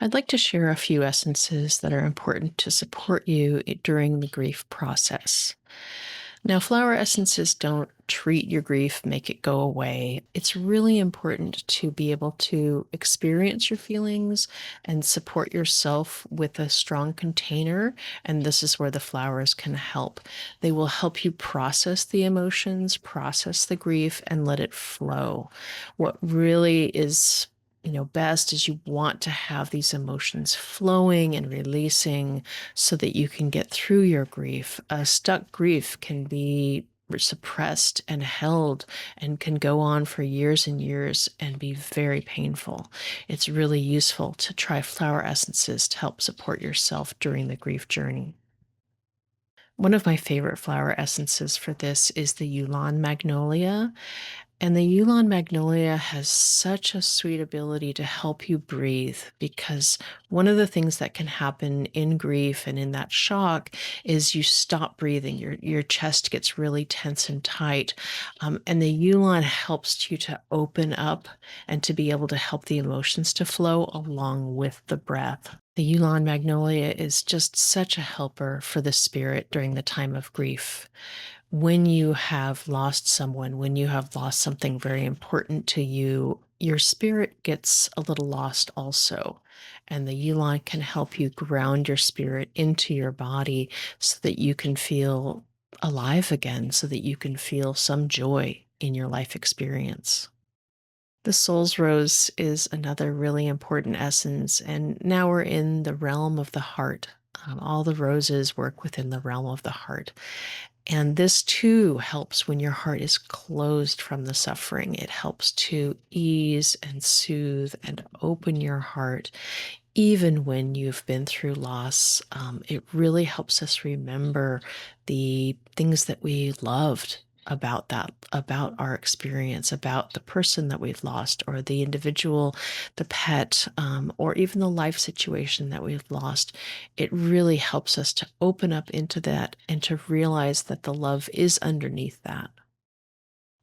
I'd like to share a few essences that are important to support you during the grief process. Now, flower essences don't treat your grief, make it go away. It's really important to be able to experience your feelings and support yourself with a strong container. And this is where the flowers can help. They will help you process the emotions, process the grief, and let it flow. What really is best is you want to have these emotions flowing and releasing so that you can get through your grief. A stuck grief can be suppressed and held and can go on for years and years and be very painful. It's really useful to try flower essences to help support yourself during the grief journey. One of my favorite flower essences for this is the Yulon Magnolia. And the Yulon Magnolia has such a sweet ability to help you breathe because one of the things that can happen in grief and in that shock is you stop breathing. Your chest gets really tense and tight. And the Yulon helps you to open up and to be able to help the emotions to flow along with the breath. The Yulon Magnolia is just such a helper for the spirit during the time of grief. When you have lost someone, when you have lost something very important to you, your spirit gets a little lost also. And the Yulon can help you ground your spirit into your body so that you can feel alive again, so that you can feel some joy in your life experience. The soul's rose is another really important essence, and now we're in the realm of the heart. All the roses work within the realm of the heart. And this too helps when your heart is closed from the suffering. It helps to ease and soothe and open your heart. Even when you've been through loss, it really helps us remember the things that we loved about that, about our experience, about the person that we've lost, or the individual, the pet, or even the life situation that we've lost. It really helps us to open up into that and to realize that the love is underneath that.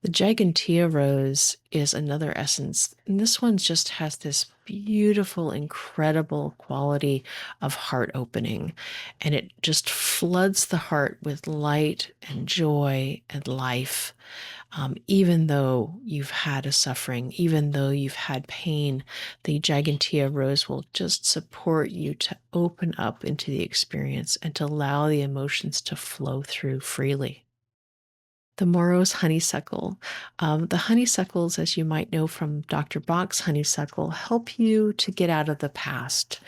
The Gigantea rose is another essence, and this one just has this beautiful, incredible quality of heart opening, and it just floods the heart with light and joy and life. Even though you've had a suffering, even though you've had pain, the Gigantea rose will just support you to open up into the experience and to allow the emotions to flow through freely. The Morrow's honeysuckle. The honeysuckles, as you might know from Dr. Bach's honeysuckle, help you to get out of the past.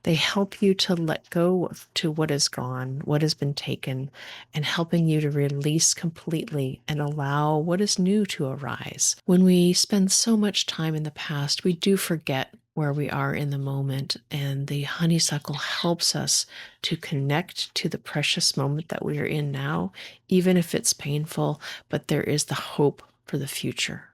They help you to let go to what is gone, what has been taken, and helping you to release completely and allow what is new to arise. When we spend so much time in the past, we do forget where we are in the moment, and the honeysuckle helps us to connect to the precious moment that we are in now, even if it's painful, but there is the hope for the future.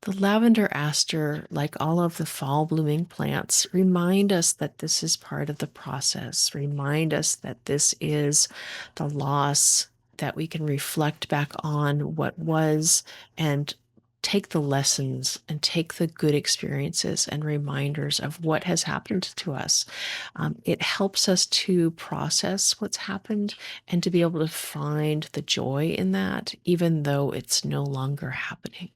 The lavender aster, like all of the fall blooming plants, remind us that this is part of the process, remind us that this is the loss, that we can reflect back on what was and take the lessons and take the good experiences and reminders of what has happened to us. It helps us to process what's happened and to be able to find the joy in that, even though it's no longer happening.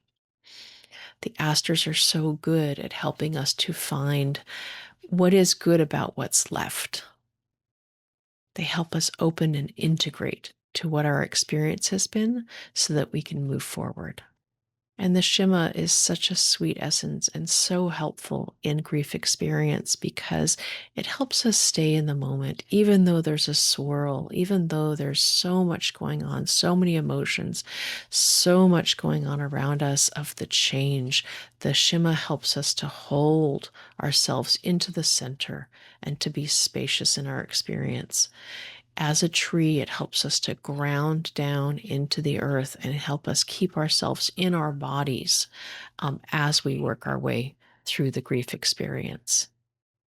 The asters are so good at helping us to find what is good about what's left. They help us open and integrate to what our experience has been so that we can move forward. And the Shima is such a sweet essence and so helpful in grief experience because it helps us stay in the moment, even though there's a swirl, even though there's so much going on, so many emotions, so much going on around us of the change. The Shima helps us to hold ourselves into the center and to be spacious in our experience. As a tree, it helps us to ground down into the earth and help us keep ourselves in our bodies as we work our way through the grief experience.